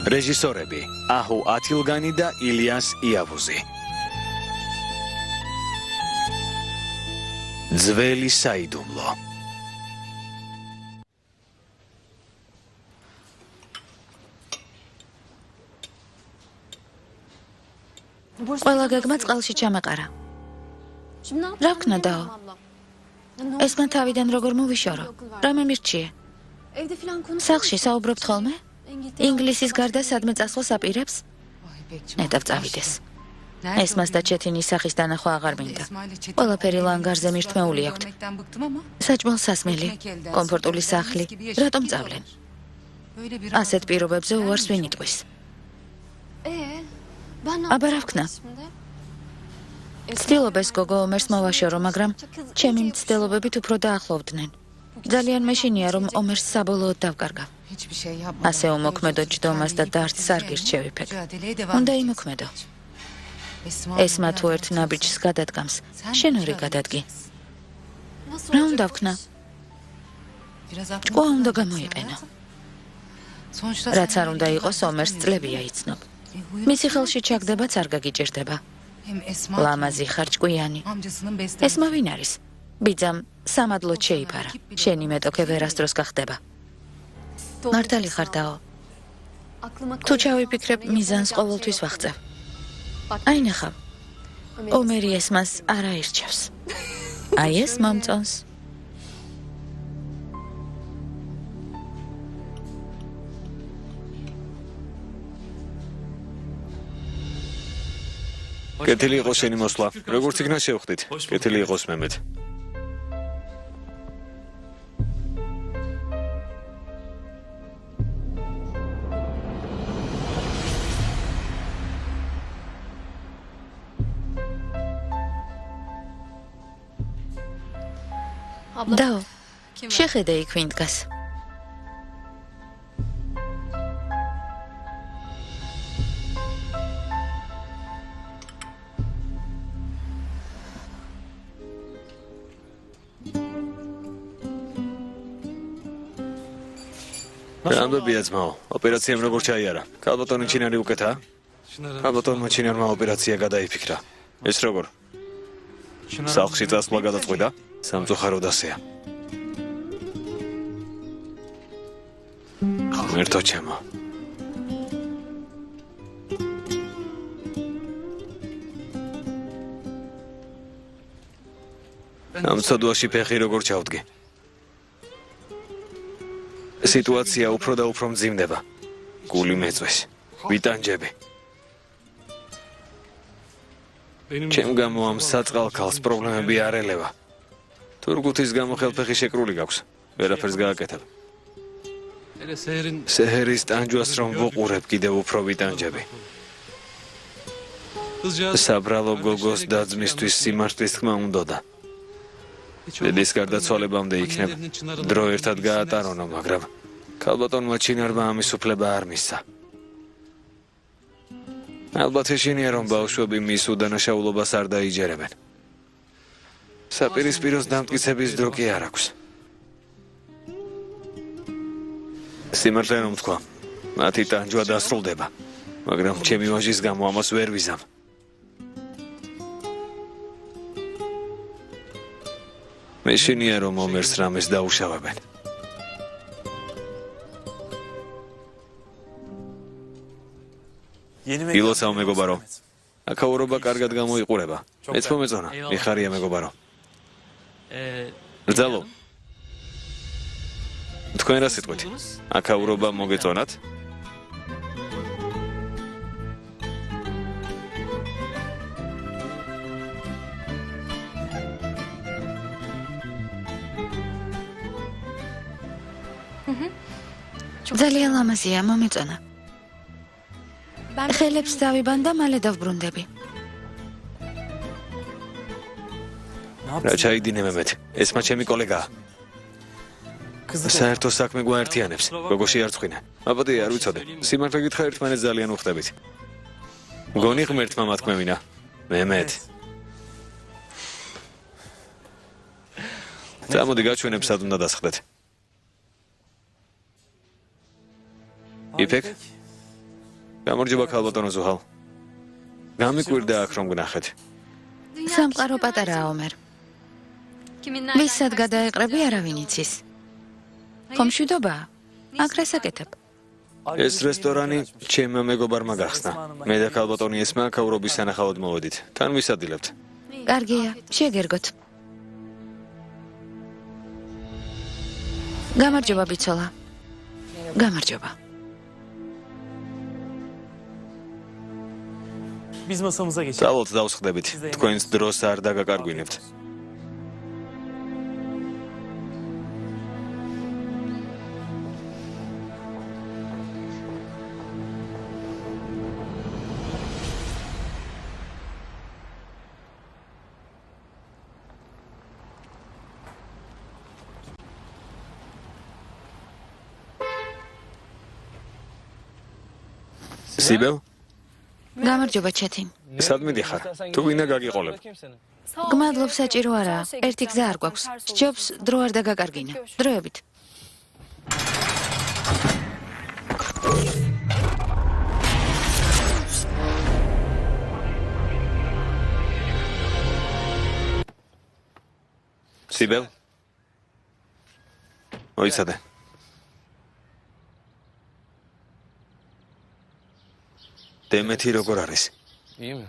რეჟისორები აჰუ ათილგანი და ილიას იავუზი. ძველი საიდუმლო. ყველა გეგმა წყალში ჩამეყარა. რა ვქნა დაო? ეს მან თავიდან როგორ მოვიშორო? რამე მირჩიე? სახლში საუბრობთ ხოლმე? ინგლისის გარდა სადმე წასვლას აპირებს? ნეტავ წავიდეს. ეს მას და ჩეთინის სახის დანახვა აღარ მინდა. ყველაფერი ლანგარზე მირთმეული აქვთ. საჭმელ სასმელი, კომფორტული სახლი, რატომ წავლენ? ასეთ პირობებზე უარს ვინ იტყვის? აბა რა ვქნა? ცდილობ ეს გოგო ომერს მოვაშორო, მაგრამ ჩემი მცდელობებით უფრო დაახლოვდნენ. ძალიან მეშინია, რომ ომერს საბოლოოდ დავკარგავ. ასე უმოქმედო ჯდომას და დარდს არ გირჩევიფეკ. უნდა იმოქმედო. ეს მათ თუ ერთ ნაბიჯს გადადგამს, შენ ორი გადადგი. რა უნდა ვქნა? ჭკუა უნდა გამოიყენო. რაც არ უნდა იყოს, ომერს წლებია იცნობ. მისი ხელში ჩაგდებაც არ გაგიჭირდება. ლამაზი ხარ ჭკვიანი. ესმა ვინ არის? ბიძამ სამადლოდ შეიფარა. შენი მეტოქე ვერასდროს გახდება. მართალი ხარ დაო. თუ ჩავიფიქრებ, მიზანს ყოველთვის ვახწევ. აი ნახავ. ომერი ესმას არ აირჩევს. აი ეს მომწონს. კეთილი იყოს შენი მოსვლა. როგორც იქნა შევხვდით. კეთილი იყოს მემედ. დაო, შეხედე იქ ვინ დგას. რამბებია ძმაო, ოპერაციამ როგორ ჩაიარა? ქალბატონი ჩინარი უკეთაა? ქალბატონმა ჩინარმა ოპერაცია გადაიფიქრა. ეს როგორ? სახლში წასვლა გადაწყვიტა? სამწუხაროდ ასეა. ღმერთო ჩემო. ამ ცოდვაში ფეხი როგორ ჩავდგე? სიტუაცია უფრო და უფრო მძიმდება. გული მეწვეს. ვიტანჯები. ჩემ გამო ამ საწყალ-ქალს პრობლემები არ ელევა. თურგუთის გამო ხელფეხი შეკრული გაქვს. ვერაფერს გააკეთებ. სეჰერის ტანჯვას რომ ვუყურებ, კიდევ უფრო ვიტანჯები. საბრალო გოგოს და-ძმისთვის სიმართლის თქმა უნდოდა. დედის გარდაცვალებამდე იქნებ დრო ერთად გაატარონო, მაგრამ ქალბატონმა ჩინარმა ამის უფლება არ მისცა. ალბათ ეშინია, რომ ბავშვები მის უდანაშაულობას არ დაიჯერებენ. საპირისპიროს დამტკიცების დრო კი არ აქვს. სიმართლე რომ თქვა, მათი ტანჯვა დასრულდება, მაგრამ ჩემი ვაჟის გამო ამას ვერ ვიზამ. მეშინია, რომ ომერს რამეს დაუშავებენ. ილოცავ მეგობარო. აქაურობა კარგად გამოიყურება. მეც მომეწონა. მიხარია მეგობარო. რძალო. თქვენ რა სიტყვით? აქაურობა მოგეწონათ? ძალიან ლამაზია, მომეწონა. ხელებს დავიბან და მალე დავბრუნდები. რა ჩაიდინე მემეთ, ესმა ჩემი კოლეგაა. საერთო საქმე გვაერთიანებს, გოგოში არ წხვინე. აბადე არ ვიცოდე, სიმართლე გითხრა ერთმანეთს ძალიან უხდებით. მგონი ღმერთმა მათქმევინა, მემეთ. წამოდი გაჩვენებ სად უნდა დასხდეთ. იფეკ? გამარჯობა ქალბატონო ზუჰალ. გამიკვირდა აქ რომ გნახეთ. სამყარო პატარაა ომერ. ვისად გადაეყრები არავინ იცის. ხომ მშვიდობაა? აქ რასაკეთებ? ეს რესტორანი ჩემმა მეგობარმა გახსნა. მე და ქალბატონი ესმა ქაურობის სანახავად მოვედით. თან ვისადილებთ. კარგია, შეგერგოთ. გამარჯობა ბიცოლა. გამარჯობა. Biz masamıza geçelim. წავალთ დავსხდებით. თქვენს დროს არ დაგაკარგვინებთ. სიბელ? გამარჯობა ჩეთინ. სად მიდიხარ? თუ ვინა გაგიყოლებ? გმადლობ, საჭირო არაა. ერთი გზა არ გვაქვს. სჯობს დრო არ დაგაკარგინა. დროებით. სიბელ? მოიცადე. დემეთი როგორ არის? İyi mi?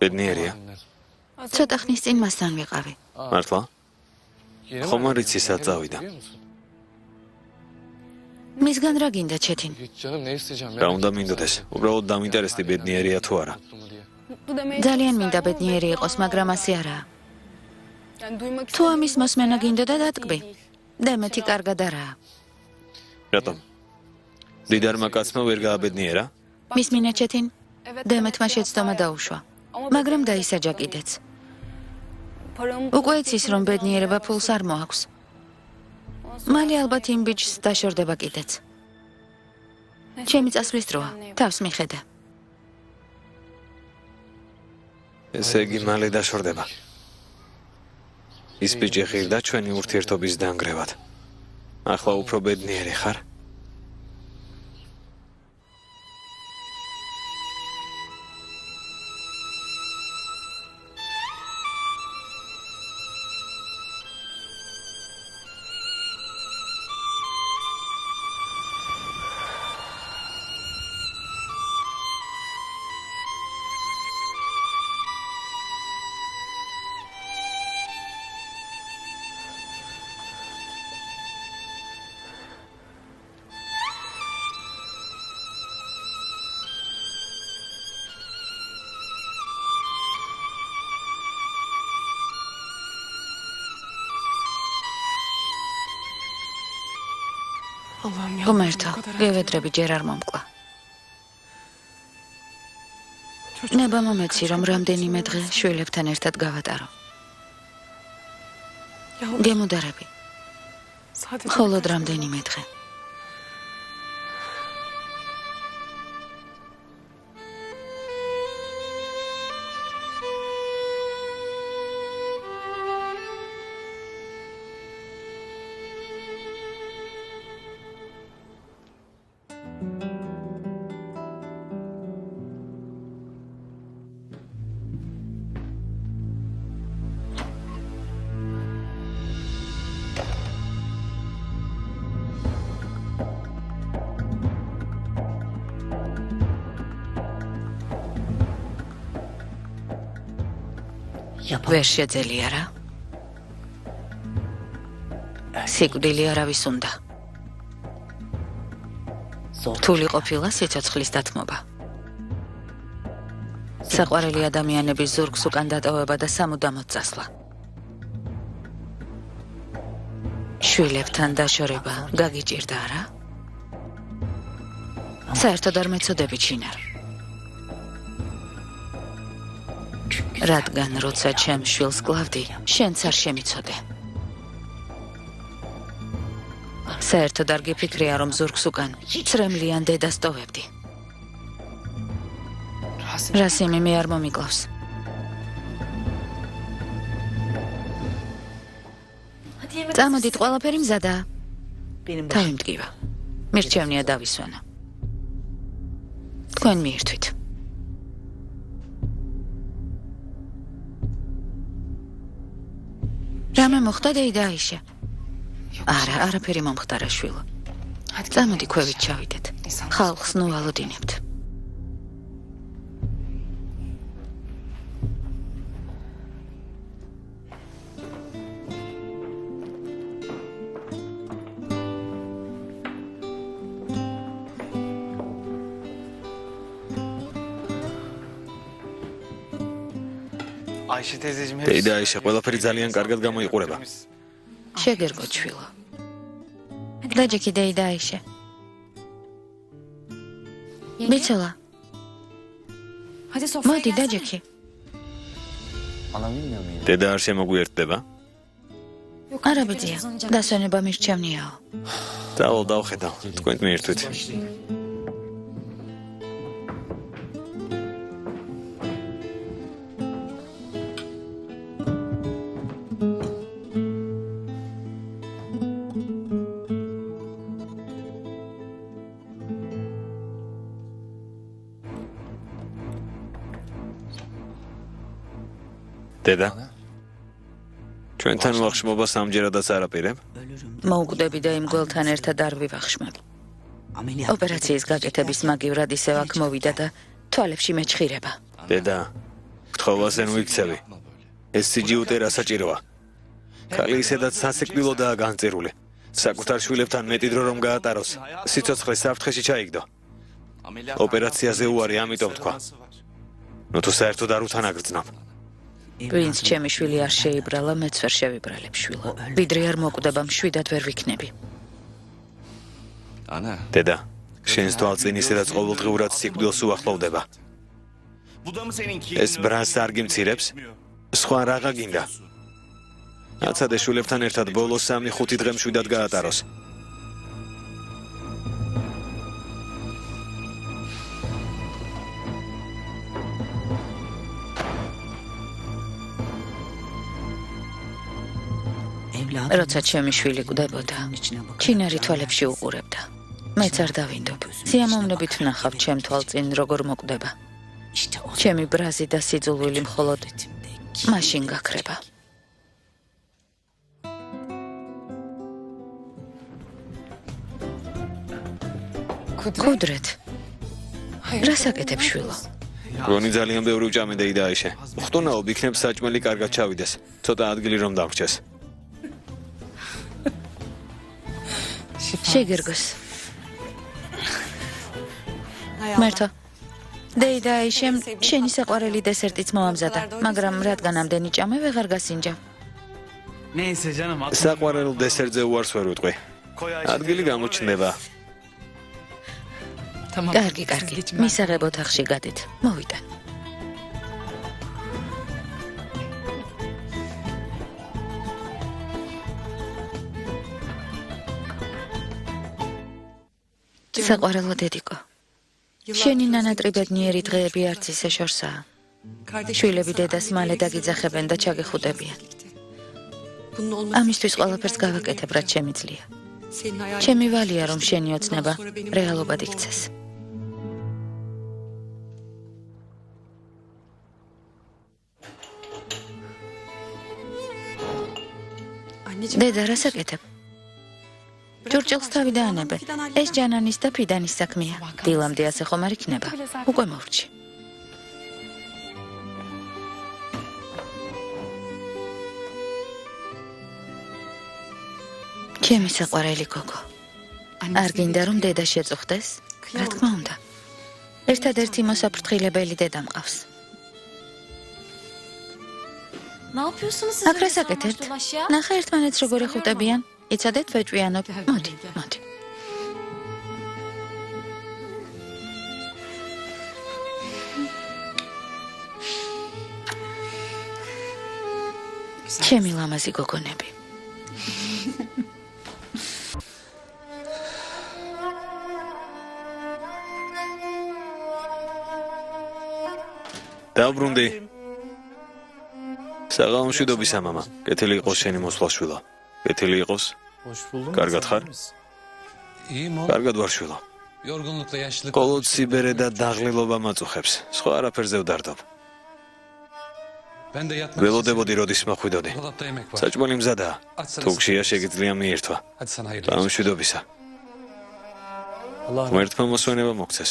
ბედნიერია. ცოტა ხნის წინ მასთან ვიყავი. მართლა? ხომ არ იცი სად წავიდა? მისგან რა გინდა ჩეთინ? Hiç canım ne isteyeceğim რა უნდა მინდოდეს? უბრალოდ დამინტერესდი ბედნიერია თუ არა. ძალიან მინდა ბედნიერი იყოს, მაგრამ ასე არაა. თუ ამის მოსმენა გინდოდა დატკბი. დემეთი კარგად არაა. რატომ? დიდარმა კაცმა ვერ გააბედნიერა? მისმინე ჩეთინ? დემეთმა შეცდომა დაუშვა. მაგრამ დაისაჯა კიდეც. უკვე იცის, რომ ბედნიერება ფულს არ მოაქვს. მალე ალბათ იმ ბიჭს დაშორდება კიდეც. ჩემი წასვლის დროა, თავს მიხედა. ესე იგი მალე დაშორდება. ის ბიჭი ღირდა ჩვენი ურთიერთობის დაანგრევად. ახლა უფრო ბედნიერი ხარ? ღმერთო, გევედრები ჯერ არ მომკლა. ნება მომეცი, რომ რამდენიმე დღე შვილებთან ერთად გავატარო. გემუდარები. მხოლოდ რამდენიმე დღე. ვერ შეძელია რა. სიკვდილი არავის უნდა. რთული ყოფილა სიცოცხლის დათმობა. საყვარელი ადამიანების ზურგს უკან დატოვება და სამუდამოდ წასვლა. შვილებთან დაშორება გაგიჭირდა არა? საერთოდ არ მეწოდები ჩინარ. რადგან როცა ჩემ შვილს კლავდი, შენც არ შემიცოდე. საერთოდ არ გიფიქრია, რომ ზურგს უკან ცრემლიან დედას ტოვებდი. რასიმი მე არ მომიკლავს. წამოდით, ყველაფერი მზადაა. თავი მტკივა. მირჩევნია დავისვენა. თქვენ მიირთვით. რამე მოხდა დეიდა აიშე? არა, არაფერი მომხდარა შვილო. წამოდი ქვევით ჩავიდეთ. ხალხს ნუ ვალოდინებთ. დეიდა აიშე ყველაფერი ძალიან კარგად გამოიყურება. შეგერგო შვილო. დაჯექი დეიდა აიშე. მიცელა. მოდი დაჯექი. დედა არ შემოგვიერთდება? არა ბიძია, დასვენება მირჩევნიაო. დავალ დავხედავ, თქვენ მიირთვით. დედა ჩვენთან ვახშმობა სამჯერადაც არაპირებ? მოუკვდები და იმ გველთან ერთად არ ვივახშმებ. ოპერაციის გაკეთების მაგივრად ისევ აქ მოვიდა და თვალებში მეჩხირება. დედა, გთხოვასენ ვიქცევი. ეს სიჯიუტე რა საჭიროა? ქალი ისედაც სასიკვდილოდაა განწირული. საკუთარ შვილებთან მეტი დრო რომ გაატაროს, სიცოცხლე საფრთხეში ჩაიგდო. ოპერაციაზე უარი, ამიტომ თქვა. ნუ თუ საერთოდ არ უთანაგრძნობ. ვინც ჩემი შვილი არ შეიბრალა, მეც ვერ შევიბრალებ შვილო. ვიდრე არ მოკვდება, მშვიდად ვერ ვიქნები. დედა, შენს თვალწინ ისედაც ყოველდღიურად სიკვდილს უახლოვდება. ეს ბრანს არ გიმცირებს? სხვა რაღა გინდა? აცადე შვილებთან ერთად ბოლო 3-5 დღე მშვიდად გაატაროს. როცა ჩემი შვილი კვდებოდა, ჩინარი თვალებში უყურებდა. მეც არ დავინდობ. სიამოვნებით ვნახავ ჩემ თვალწინ როგორ მოკვდება. ჩემი ბრაზი და სიძულვილი მხოლოდ მაშინ გაქრება. კუდრეთ. რას აკეთებ შვილო? გონი ძალიან ბევრი უჭამე დეიდა აიშე. ხტუნაობ იქნებ საჭმელი კარგად ჩავიდეს. ცოტა ადგილი რომ დამრჩეს. შეგერგოს. მერტო. დეიდა აიშემ შენი საყვარელი დესერტიც მოამზადა, მაგრამ რადგან ამდენი ჭამე ვეღარ გასინჯა. საყვარელ დესერტზე უარს ვერ ვიტყვი. ადგილი გამოჩნდება. კარგი, მისაღებ ოთახში გადით. მოვიდა. საყვარელო დედიკო, შენი ნანატრიბედნიერი დღეები არც ისე შორსაა. შვილები დედას მალე დაგიძახებენ და ჩაგეხუტებიან. ამისთვის ყველაფერს გავაკეთებ, რაც შემიძლია. ჩემი ვალია, რომ შენი ოცნება რეალობად იქცეს. დედა, რას აკეთებ? ჭურჭელს თავი დაანებე. ეს ჯანანის და ფიდანის საქმეა. დილამდე ასე ხომ არ იქნება. უკვე მოვრჩი. ჩემი საყვარელი გოგო. არ გინდა რომ დედა შეწუხდეს? რა თქმა უნდა. ერთადერთი მოსაფრთხილებელი დედა მყავს. აქ რას აკეთებთ? ნახე ერთმანეთს როგორ ეხუტებიან. იცადეთ ვეჭვიანობ. მოდი. ჩემი ლამაზი გოგონები. დაბრუნდი. საღამოშვიდობისა მამა. კეთილი იყოს შენი მოსვლა შვილო. კეთილი იყოს. კარგად ხარ? კარგად ვარ შვილო. Qolod sibere და დაღლილობა მაწუხებს. Სხვა არაფერზე ვდარდობ. ველოდებოდი როდის მოხვიდოდი. საჭმელი მზადაა. თუ გშია შეგიძლია მიირთვა. გამშვიდობისა. ღმერთმა მოსვენება მოგცეს.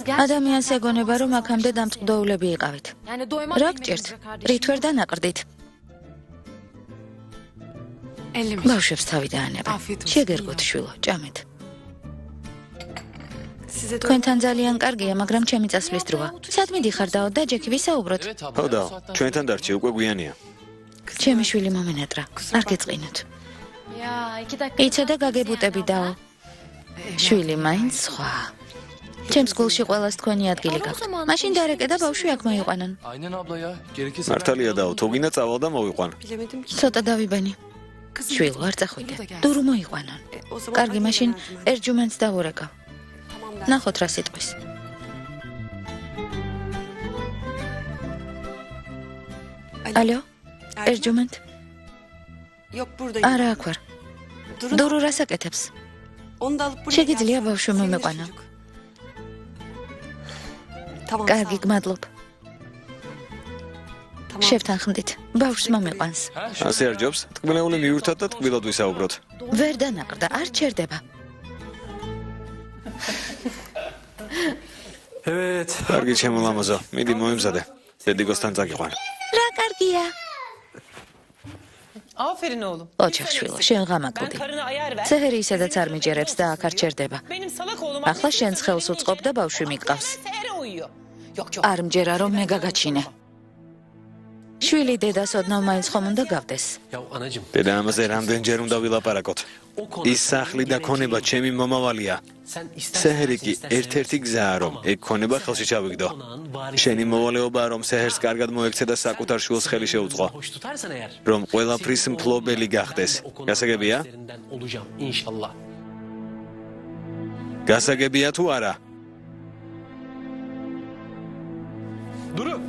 ადამიანს ეგონება, რომ აქამდე დამწყდოულები იყავით. რა გჭირთ? რით ვერ დანაყრდით? ბავშვებს თავი დაანება. შეგერგოთ შვილო, ჭამეთ. თქვენთან ძალიან კარგია, მაგრამ ჩემი წასვლის დროა. სად მიდიხარ დაო და ჯექი ვისაუბროთ? ხო და ჩვენთან დარჩი უკვე გვიანია. ჩემი შვილი მომენატრა. არ გეწყინოთ. იცოდა გაგებუტები დაო. შვილი მაინც სხვა. ჩემს გულში ყველას თქვენი ადგილი გაქვთ. მაშინ დარეკე და ბავშვი აქ მოიყვანონ. მართალია დაო, თუ გინდა წავალ და მოვიყვან. ცოტა დავიბენი. შვილო, არ წახვიდე. დურო მოიყვანონ. კარგი, მაშინ ერჯუმენტს დავურეკავ. ნახოთ რა სიტყვის. ალო? ერჯუმენტ? არა, აქ ვარ. დურო რას აკეთებს? შეგიძლია ბავშვი მომეყვანა. კარგი, გმადლობ. შევთანხმდით. ბავშვს მომეყვანს. ასე არ ჯობს? ტკბილეული მიურთად და ტკბილად ვისაუბროთ. ვერ დანაყრდა, არ ჩერდება. კარგი ჩემო ლამაზო, მიდი მოემზადე. დედიგოსთან წაგიყვან. რა კარგია. Aferin oğlum. ოჩახშვილო, შენ ღამაკლდი. ცეჰერი ისედაც არ მიჯერებს და აქ არ ჩერდება. Benim salak oğlum. ახლა შენს ხელს უწყობ და ბავშვი მიყავს. Seher'e uyuyor. Yok yok. არ მჯერა რომ მე გაგაჩინე. შვილი დედას ოდნავ მაინც ხომ უნდა გავდეს. დედა ამაზე რამდენჯერ უნდა ვილაპარაკოთ. ის სახლი და ქონება ჩემი მომავალია. სეჰერი კი ერთ-ერთი გზაა რომ ეგ ქონება ხელში ჩავიგდო. შენი მოვალეობაა რომ სეჰერს კარგად მოექცე და საკუთარ შვილს ხელი შეუწყო. რომ ყველაფრის მფლობელი გახდეს. გასაგებია? გასაგებია თუ არა?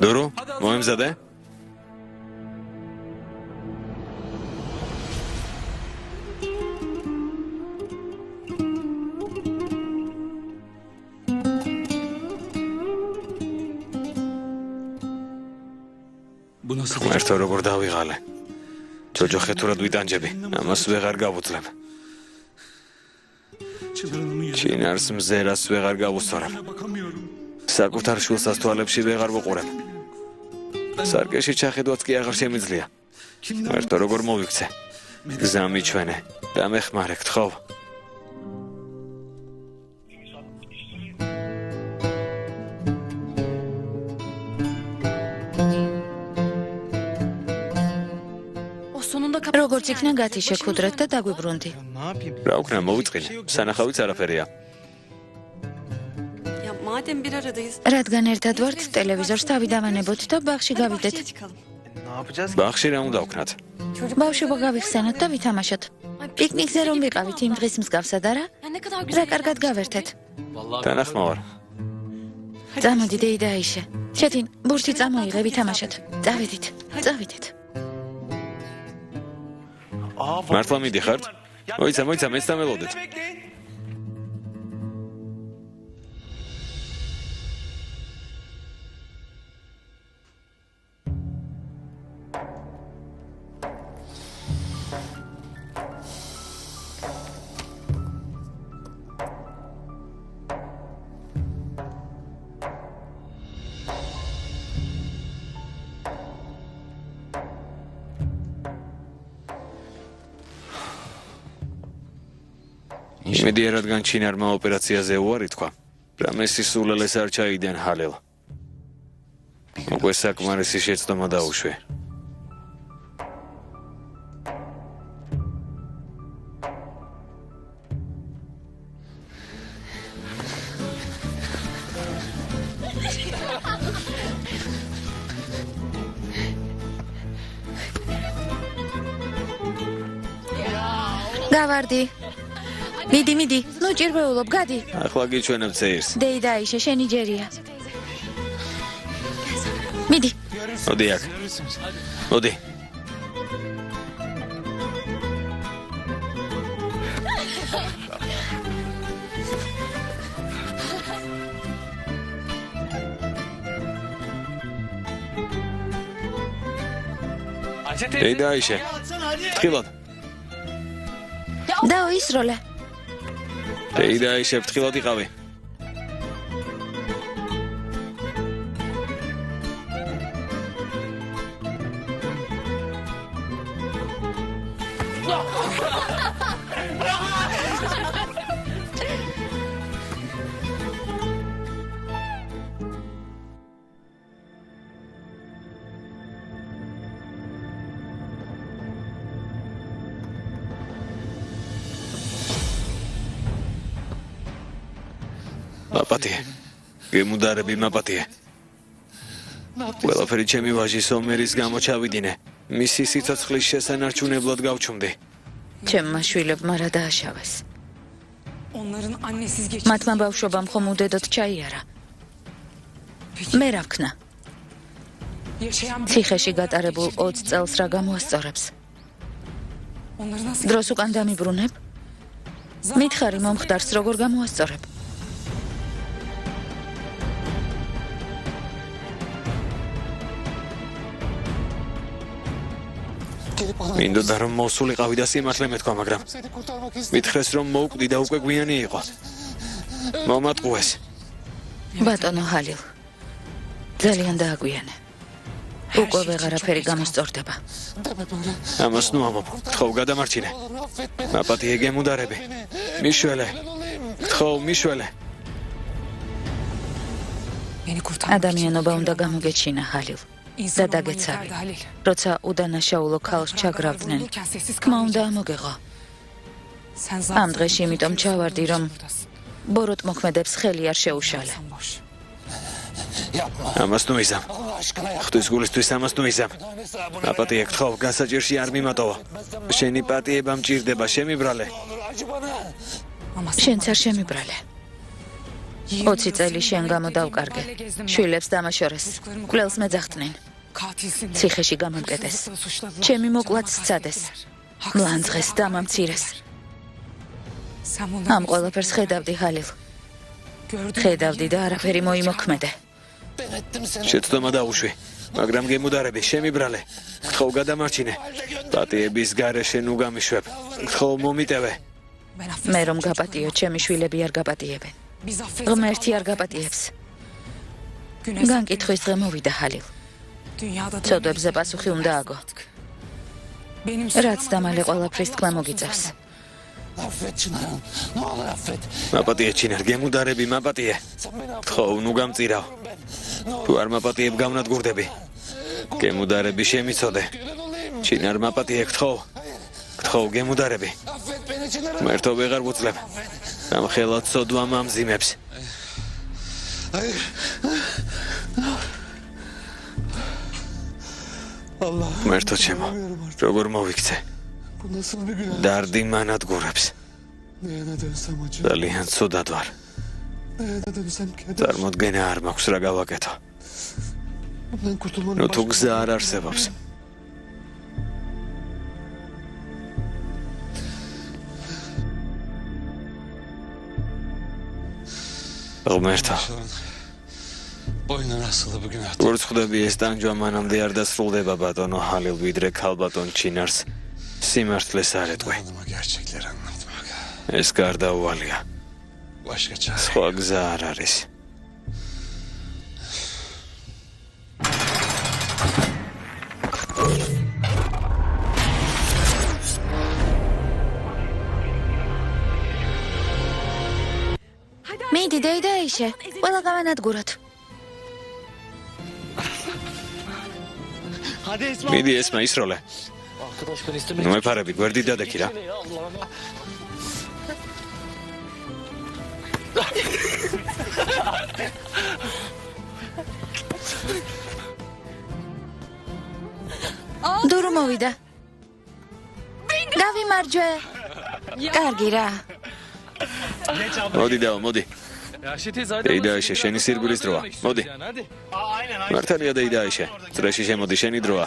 დურო, მოემზადე? ღმერთო როგორ დავიღალე. ჯოჯოხეთურად ვიტანჯები. ამას ვეღარ გავუძლებ. ჩინარს მზერას ვეღარ გავუსწორებ. საკუთარ შვილს თვალებში ვეღარ ვუყურებ. სარკეში ჩახედვაც კი აღარ შემიძლია. ღმერთო როგორ მოვიქცე. გზა მიჩვენე. დამეხმარე გთხოვ. როგორც იქნა გათიშე ქუდრეთ და დაგვიბრუნდი. რა უკნა მოვიწყინე. სანახავიც არაფერია. რადგან ერთად ვართ, ტელევიზორს თავი დავანებოთ და ბაღში გავიდეთ. ბაღში რა უნდა ვქნათ? ბავშვობა გავიხსენოთ და ვითამაშოთ. პიკნიკზე რომ ვიყავით იმ დღის მსგავსად არა? რა კარგად გავერთეთ. თანახმოვარ. წამოდი დეიდა აიშე. შეთინ ბურთი წამოიღე ვითამაშოთ. წავედით. წავედით. მართლა მიდიხართ? მოიცა, მეც დამელოდეთ. იმედია რადგან ჩინარმა ოპერაციაზე უარი თქვა, რამე სისულელეს არ ჩაიგდიან ჰალელ. უკვე საკმარისი შეცდომა დაუშვე. გავარდი. მიდი, ნუ ჭირვეულობ, გადი. ახლა გიჩვენებ ცეირს. დეიდა აიშე, შენი ჯერია. მიდი. მოდი აქ. მოდი. დეიდა აიშე. ფრთხილად. დაო ისროლე. დეიდა აიშე, ფრთხილად იყავი. მაპატიე. გემუდარები მაპატიე. ყველაფერი ჩემი ვაჟის ომერის გამო ჩავიდინე. მისი სიცოცხლის შესანარჩუნებლად გავჩუმდი. ჩემმა შვილებმა რა დააშავეს. მათმა ბავშვობამ ხომ უდედოდ ჩაიარა. მე რა ვქნა? ციხეში გატარებულ 20 წელს რა გამოასწორებს? დროს უკან დამიბრუნებ? მითხარი მომხდარს როგორ გამოასწორებ? მინდოდა რომ მოსულიყავი და სიმართლე მეთქვა, მაგრამ მითხრეს რომ მოუკვდი და უკვე გვიანი იყო. მომატყუეს. ბატონო ჰალილ, ძალიან დააგვიანე. უკვე ვეღარაფერი გამოსწორდება. ამას ნუ ამობ, თხოვ გადამარჩინე. მაპატიე გემუდარები. მიშველე. თხოვ მიშველე. ადამიანობა უნდა გამოგეჩინა ჰალილ. და დაგეცავი. როცა უდანაშაულო ქალს ჩაგრავდნენ, თქმა უნდა ამოგეღო. ამ დღეში იმიტომ ჩავარდი, რომ ბოროტ მოქმედებს ხელი არ შეუშალე. ამას ნუ იზამ. ღვთის გულისთვის ამას ნუ იზამ. მაპატიე გთხოვ, გასაჭირში არ მიმატოვა. შენი პატიება მჭირდება, შემიბრალე. შენც არ შემიბრალე. 20 წელი შენ გამო დავკარგე. შვილებს დამაშორეს. კვლელს მეძახდნენ. ციხეში გამომკეტეს. ჩემი მოკლაც სცადეს. მლანძღეს დამამცირეს. ამ ყველაფერს ხედავდი ჰალილ. ხედავდი და არაფერი მოიმოქმედე. შეცდომა დაუშვი, მაგრამ გემუდარები, შემიბრალე. გთხოვ გადამარჩინე. პატიების გარეშე ნუ გამიშვებ. გთხოვ მომიტევე. მე რომ გაპატიო, ჩემი შვილები არ გაპატიებენ. ღმერთი არ გაპატიებს. განკითხვის დღე მოვიდა ჰალილ. ცოდვებზე პასუხი უნდა აგო. რაც დამალე ყველაფრის თქმა მოგიწევს. მაპატიე ჩინარ, გემუდარები, მაპატიე. გთხოვ, ნუ გამწირავ. თუ არ მაპატიებ გავნადგურდები. გემუდარები შემიცოდე. ჩინარ მაპატიე, გთხოვ. გთხოვ, გემუდარები. ღმერთო ვეღარ ვუძლებ. ამ ხელად სოდვა მამზიმებს. ღმერთო ჩემო, როგორ მოვიქცე. დარდი მანადგურებს. ძალიან ცუდად ვარ. წარმოდგენა არ მაქვს რა გავაკეთო. ნუ თუ გზა არ არსებობს. ღმერთო, როგორც ხვდები ეს ტანჯვა მანამდე არ დასრულდება ბატონო ჰალილ, ვიდრე ქალბატონ ჩინარს სიმართლეს არ ეტყვი. ეს გარდაუვალია. სხვა გზა არ არის. მიდი დეიდა აიშე, ყველა გავანადგუროთ. მიდი ესმა ისროლე. ნუ მეფარები, გვერდი დადექი რა. დურო მოვიდა. გავიმარჯვე. კარგი რა. მოდი დაო, მოდი. Deida Aisha, შენი სირბილის დროა. მოდი. მართალია Deida Aisha. წრეში შემოდი შენი დროა.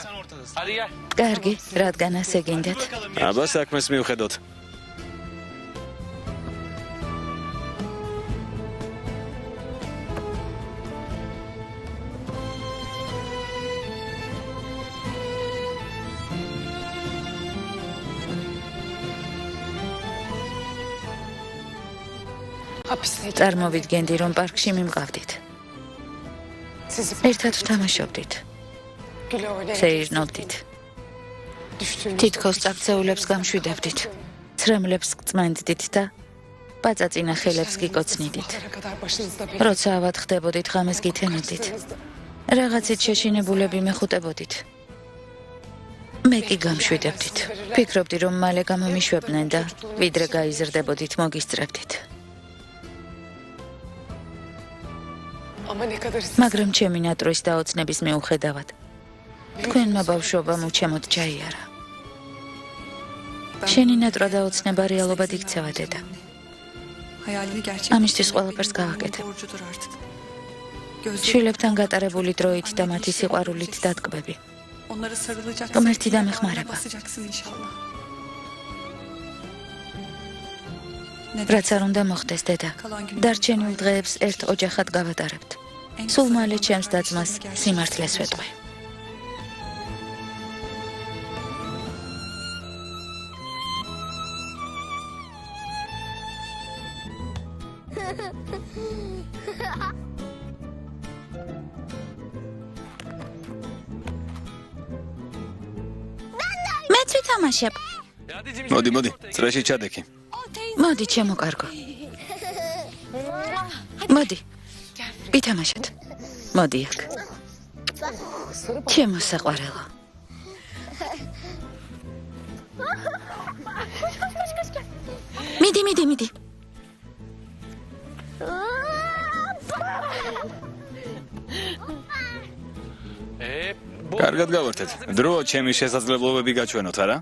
კარგი, რადგან ასე გინდათ. აბა საქმეს მივხედოთ. წარმოვიდგენდი, რომ პარკში მიმყავდით. ერთად ვთამაშობდით. სეირნობდით. თითქოს წაქცეულებს გამშვიდებდით. ცრემლებს გწმენდით და პაწაწინა ხელებს გიკოცნიდით. როცა ავად ხდებოდით, ღამეს გითემედით. რაღაცით შეშინებულები მეხუტებოდით. მე კი გამშვიდებდით. ფიქრობდი, რომ მალე გამომიშვებდნენ და ვიდრე გაიზრდებოდით, მოგისწრებდით. მაგრამ ჩემი ნატროის დაოცნების მიუხედავად თქვენმა ბავშვობამ უჩემოდ ჩაიარა. შენი ნატრა დაოცნება რეალობად იქცევა, დედა. ამისთვის ყველაფერს გავაკეთებ. შვილებთან გატარებული დროით და მათი სიყვარულით დატკბები. ღმერთი დამეხმარება. რაც არ უნდა მოხდეს, დედა. დარჩენილ დღეებს ერთ ოჯახად გავატარებთ. სულ მალე ჩემს და-ძმას სიმართლეს ვეტყვი. მეც ვითამაშებ. მოდი, წრეში ჩადექი. მოდი, ჩემო კარგო. მოდი. ვითამაშეთ. მოდი აქ. ჩემო საყვარელო. მიდი. კარგად გავართეთ. დრო ჩემი შესაძლებლობები გაჩვენოთ, არა?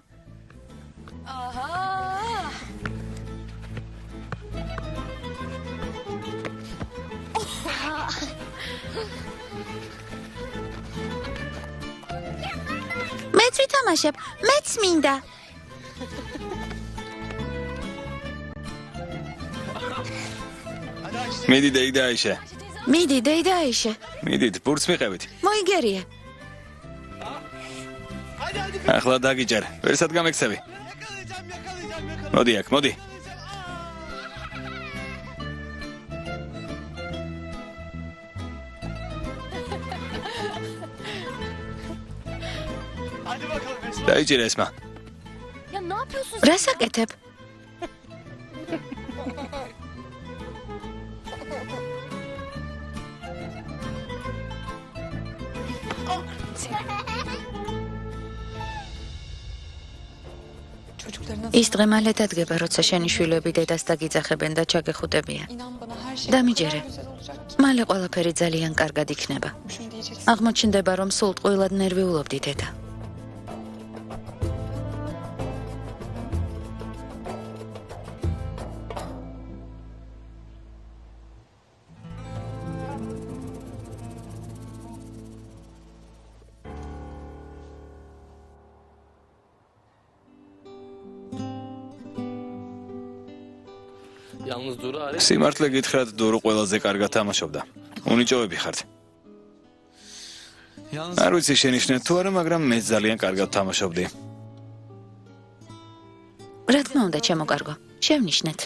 მეც ვითამაშებ, მეც მინდა. მიდი Deida Aisha. მიდი, Deida Aisha. მიდით, ბურთს მიყევით. მოიგერიე. ახლა დაგიჯერ. ვერსად გამექცევი. მოდი აქ, მოდი. დაიჭირე ესმა. რას აკეთებ? ის დღე მალე დადგება, როცა შენი შვილები დედას დაგიძახებენ და ჩაგეხუტებიან. დამიჯერე. მალე ყველაფერი ძალიან კარგად იქნება. აღმოჩნდება, რომ სულ ტყუილად ნერვიულობდი, დედა. სიმართლე გითხრათ, დურო ყველაზე კარგად თამაშობდა. უნიჭოები ხართ. არ ვიცი შენიშნეთ თუ არა, მაგრამ მე ძალიან კარგად თამაშობდი. რა თქმა უნდა, ჩემო კარგო, შევნიშნეთ.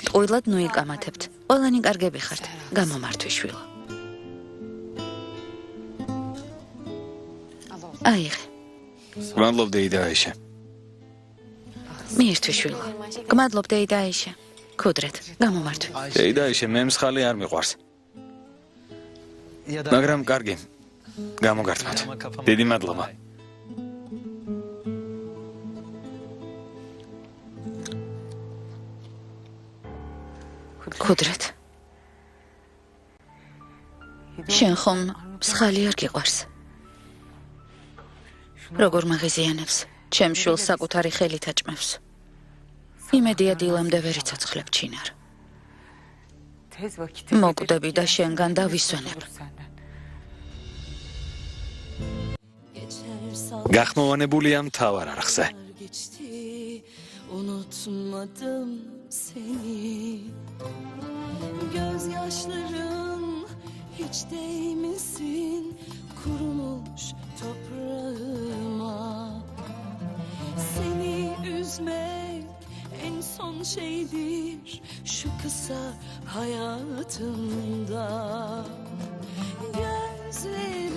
ტყუილად ნუ იკამათებთ. ყველანი კარგები ხართ. გამომართვი შვილო. აიღე. გმადლობ Deida Aisha. მიირთვი შვილო. გმადლობ Deida Aisha. ქუდრეთ, გამომართვი. Deida Aisha, მე მსხალი არ მიყვარს. მაგრამ კარგი. გამოგართმოთ. დიდი მადლობა. ქუდრეთ. შენ ხომ მსხალი არ გიყვარს? როგორ მაღიზიანებს, ჩემ შვილს საკუთარი ხელით აჭმევს. იმედია დილამდე ვერ იცოცხლებ ჩინარ. მოკვდები და შენგან დავისვენებ. გახმოვანებულია მთავარ არხზე. Unutmadım seni. Gözyaşların hiç değmesin kurumuş toprağıma. Seni üzmek en son şeydir şu kısa hayatımda. Gözlerim